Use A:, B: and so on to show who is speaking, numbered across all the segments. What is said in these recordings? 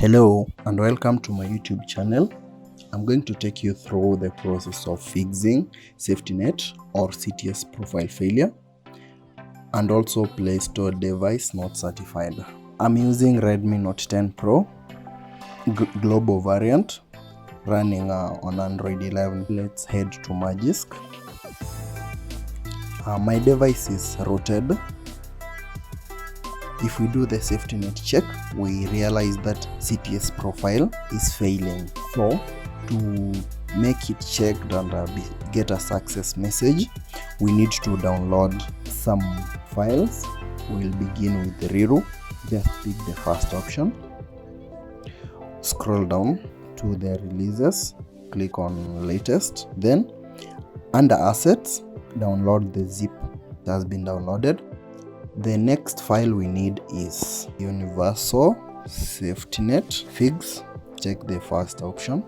A: Hello and welcome to my YouTube channel. I'm going to take you through the process of fixing SafetyNet or CTS profile failure and also Play Store device not certified. I'm using Redmi Note 10 Pro global variant running on Android 11. Let's head to Magisk. My device is rooted. If we do the SafetyNet check, we realize that CTS profile is failing. So to make it checked and get a success message, we need to download some files. We'll begin with the Riro. Just pick the first option. Scroll down to the releases. Click on latest. Then under assets, download the zip that has been downloaded. The next file we need is Universal SafetyNet Fix. Check the first option.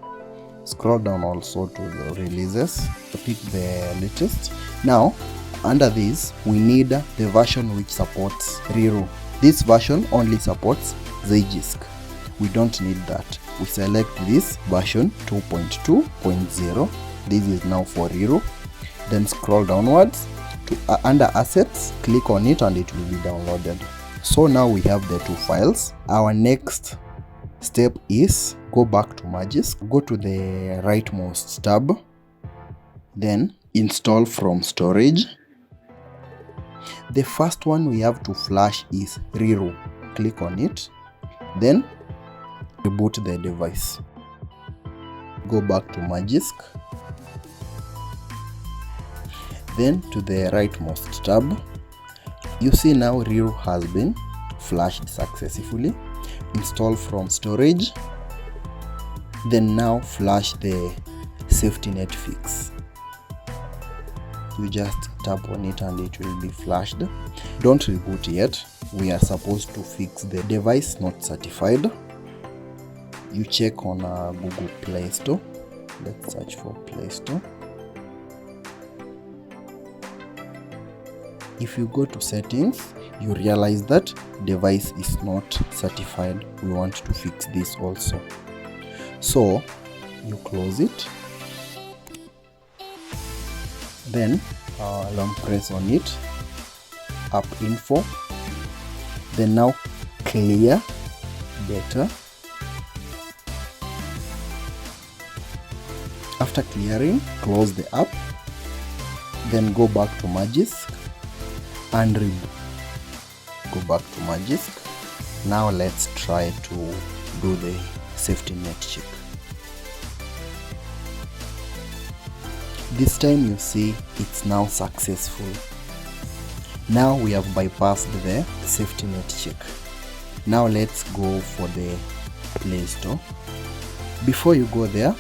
A: Scroll down also to the releases. Pick the latest. Now, under this, we need the version which supports Riro. This version only supports Magisk. We don't need that. We select this version 2.2.0. This is now for Riro. Then scroll downwards. Under assets, click on it and it will be downloaded. So now we have the two files. Our next step is go back to Magisk, go to the rightmost tab, then install from storage. The first one we have to flash is Riro. Click on it, then reboot the device. Go back to Magisk. Then to the rightmost tab, you see now Riro has been flashed successfully. Install from storage. Then now flash the SafetyNet fix. You just tap on it and it will be flashed. Don't reboot yet. We are supposed to fix the device not certified. You check on Google Play Store. Let's search for Play Store. If you go to settings, you realize that device is not certified. We want to fix this also. So you close it. Then long press on it. App info. Then now clear data. After clearing, close the app. Then go back to Magisk and go back to Magisk. Now let's try to do the SafetyNet check. This time you see it's now successful. Now we have bypassed the SafetyNet check. Now let's go for the Play Store. Before you go there,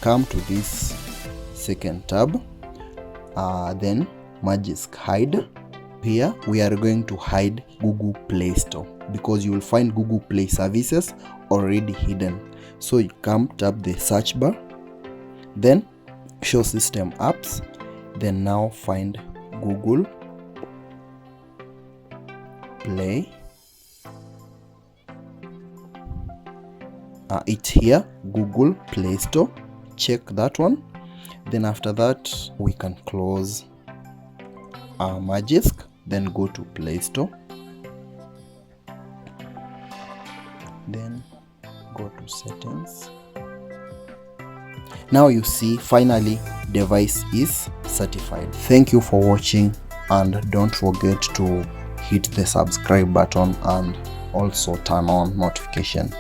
A: come to this second tab, then Magisk hide. Here we are going to hide Google Play Store because you will find Google Play services already hidden. So you come tap the search bar, then show system apps, then now find Google Play. It's here, Google Play Store. Check that one. Then after that we can close Magisk. Then go to Play Store. Then go to settings. Now you see finally device is certified. Thank you for watching and don't forget to hit the subscribe button and also turn on notification.